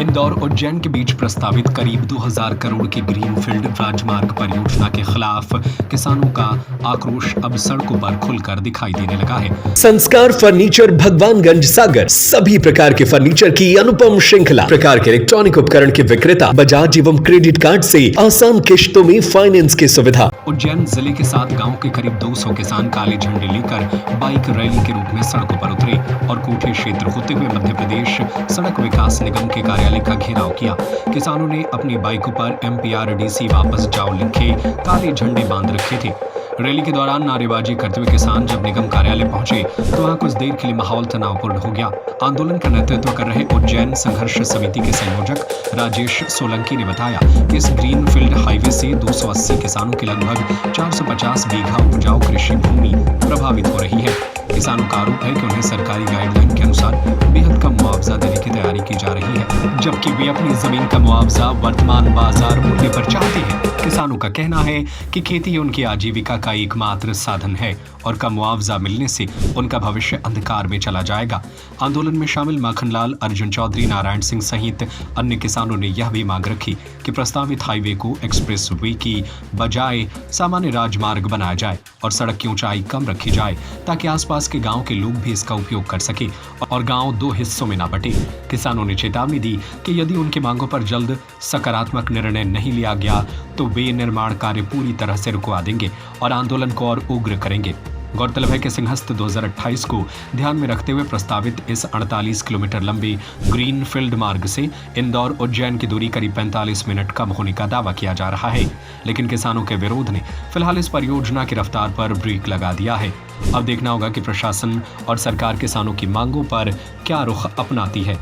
इंदौर उज्जैन के बीच प्रस्तावित करीब 2000 करोड़ की ग्रीनफील्ड राजमार्ग परियोजना के खिलाफ किसानों का आक्रोश अब सड़कों पर खुलकर दिखाई देने लगा है। संस्कार फर्नीचर भगवानगंज सागर सभी प्रकार के फर्नीचर की अनुपम श्रृंखला, प्रकार के इलेक्ट्रॉनिक उपकरण के विक्रेता, बजाज एवं क्रेडिट कार्ड से आसान किश्तों में फाइनेंस की सुविधा। उज्जैन जिले के 7 गांव के करीब 200 किसान काले झंडे लेकर बाइक रैली के रूप में सड़कों पर उतरे और कोठी क्षेत्र होते हुए मध्य प्रदेश सड़क विकास निगम के कार्यालय का घेराव किया। किसानों ने अपनी बाइकों पर MPRDC वापस जाओ लिखे काले झंडे बांध रखे थे। रैली के दौरान नारेबाजी करते हुए किसान जब निगम कार्यालय पहुंचे तो वहां कुछ देर के लिए माहौल तनावपूर्ण हो गया। आंदोलन का नेतृत्व कर रहे उज्जैन संघर्ष समिति के संयोजक राजेश सोलंकी ने बताया कि इस ग्रीनफील्ड हाईवे से 280 किसानों की लगभग 450 बीघा उपजाऊ कृषि भूमि प्रभावित हो रही है। किसानों का आरोप है कि उन्हें सरकारी गाइडलाइन के अनुसार बेहद कम मुआवजा देने की तैयारी की जा रही है, जबकि वे अपनी जमीन का मुआवजा वर्तमान बाजार मूल्य पर चाहते हैं। किसानों का कहना है कि खेती उनकी आजीविका का एकमात्र साधन है और कम मुआवजा मिलने से उनका भविष्य अंधकार में चला जाएगा। आंदोलन में शामिल माखनलाल, अर्जुन चौधरी, नारायण सिंह सहित अन्य किसानों ने यह भी मांग रखी कि प्रस्तावित हाईवे को एक्सप्रेस वे की बजाय सामान्य राजमार्ग बनाया जाए और सड़क की ऊंचाई कम रखी जाए ताकि आसपास के गांव के लोग भी इसका उपयोग कर सके और गांव 2 हिस्सों में न बटे। किसानों ने चेतावनी दी कि यदि उनकी मांगों पर जल्द सकारात्मक निर्णय नहीं लिया गया तो वे निर्माण कार्य पूरी तरह से रुकवा देंगे और आंदोलन को और उग्र करेंगे। गौरतलब है कि सिंहस्थ 2028 को ध्यान में रखते हुए प्रस्तावित इस 48 किलोमीटर लंबे ग्रीनफील्ड मार्ग से इंदौर उज्जैन की दूरी करीब 45 मिनट कम होने का दावा किया जा रहा है, लेकिन किसानों के विरोध ने फिलहाल इस परियोजना की रफ्तार पर ब्रेक लगा दिया है। अब देखना होगा कि प्रशासन और सरकार किसानों की मांगों पर क्या रुख अपनाती है।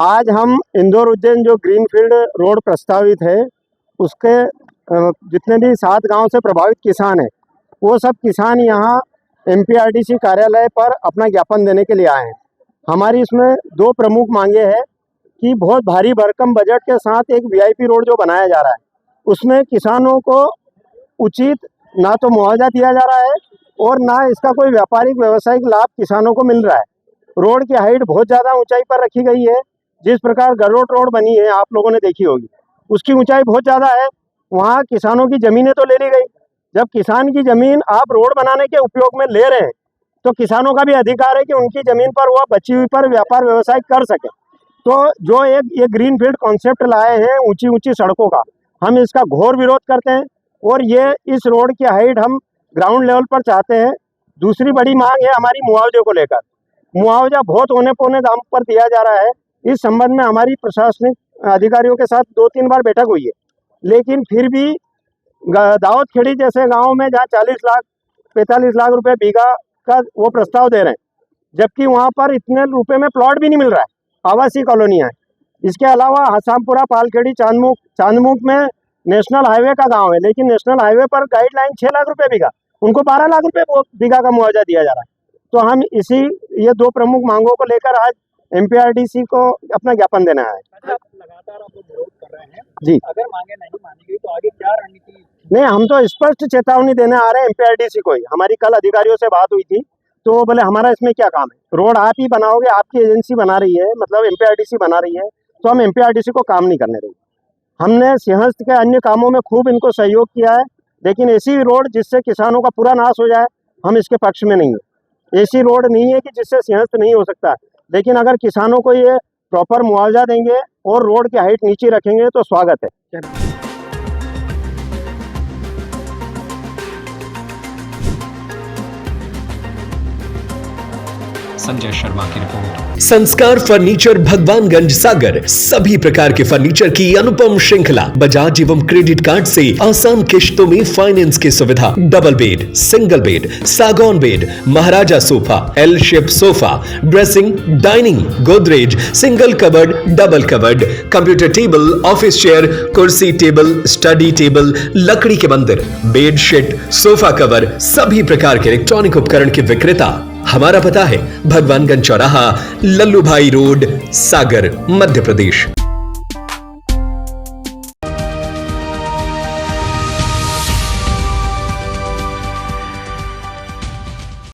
आज हम इंदौर उज्जैन जो ग्रीनफील्ड रोड प्रस्तावित है उसके जितने भी 7 गांव से प्रभावित किसान हैं वो सब किसान यहाँ MPRDC कार्यालय पर अपना ज्ञापन देने के लिए आए हैं। हमारी इसमें 2 प्रमुख मांगे हैं कि बहुत भारी भरकम बजट के साथ एक VIP रोड जो बनाया जा रहा है उसमें किसानों को उचित ना तो मुआवजा दिया जा रहा है और ना इसका कोई व्यापारिक व्यवसायिक लाभ किसानों को मिल रहा है। रोड की हाइट बहुत ज़्यादा ऊंचाई पर रखी गई है। जिस प्रकार गरोट रोड बनी है आप लोगों ने देखी होगी, उसकी ऊंचाई बहुत ज़्यादा है। वहाँ किसानों की ज़मीनें तो ले ली गई। जब किसान की ज़मीन आप रोड बनाने के उपयोग में ले रहे हैं तो किसानों का भी अधिकार है कि उनकी ज़मीन पर वह बची हुई पर व्यापार व्यवसाय कर सके। तो जो ये ग्रीनफील्ड कॉन्सेप्ट लाए हैं ऊंची ऊंची सड़कों का, हम इसका घोर विरोध करते हैं और ये इस रोड की हाइट हम ग्राउंड लेवल पर चाहते हैं। दूसरी बड़ी मांग है हमारी मुआवजे को लेकर। मुआवजा बहुत होने पौने दाम पर दिया जा रहा है। इस संबंध में हमारी प्रशासनिक अधिकारियों के साथ 2-3 बार बैठक हुई है, लेकिन फिर भी दाऊद खेड़ी जैसे गांव में जहां 40 लाख 45 लाख रुपए बीघा का वो प्रस्ताव दे रहे हैं, जबकि वहां पर इतने रुपए में प्लॉट भी नहीं मिल रहा है। आवासीय कॉलोनियां हैं। इसके अलावा हसामपुरा, पालखेड़ी, चांदमुख में नेशनल हाईवे का गांव है, लेकिन नेशनल हाईवे पर गाइडलाइन 6 लाख रुपए बीघा, उनको 12 लाख रुपए बीघा का मुआवजा दिया जा रहा है। तो हम ये 2 प्रमुख मांगों को लेकर आज MPRDC को अपना ज्ञापन देना है। लगातार आप लोग विरोध कर रहे हैं जी। अगर मांगे नहीं मानी गई तो आगे क्या रणनीति? नहीं, हम तो स्पष्ट चेतावनी देने आ रहे हैं MPRDC को ही। हमारी कल अधिकारियों से बात हुई थी तो वो बोले हमारा इसमें क्या काम है, रोड आप ही बनाओगे, आपकी एजेंसी बना रही है, मतलब MPRDC बना रही है, तो हम MPRDC को काम नहीं करने देंगे। हमने सिंहस्थ के अन्य कामों में खूब इनको सहयोग किया है, लेकिन ऐसी रोड जिससे किसानों का पूरा नाश हो जाए हम इसके पक्ष में नहीं है। ऐसी रोड नहीं है कि जिससे सिंहस्थ नहीं हो सकता, लेकिन अगर किसानों को ये प्रॉपर मुआवजा देंगे और रोड की हाइट नीचे रखेंगे तो स्वागत है। संजय शर्मा की रिपोर्ट। संस्कार फर्नीचर भगवानगंज सागर सभी प्रकार के फर्नीचर की अनुपम श्रृंखला, बजाज एवं क्रेडिट कार्ड से आसान किश्तों में फाइनेंस की सुविधा। डबल बेड, सिंगल बेड, सागौन bed, maharaja sofa, L shape sofa, dressing, dining, Godrej, single cupboard, double cupboard, computer table, office chair, कुर्सी टेबल, स्टडी टेबल, लकड़ी के मंदिर, बेडशीट, सोफा कवर, सभी प्रकार के इलेक्ट्रॉनिक उपकरण के विक्रेता। हमारा पता है भगवानगंज चौराहा, लल्लू भाई रोड, सागर, मध्य प्रदेश।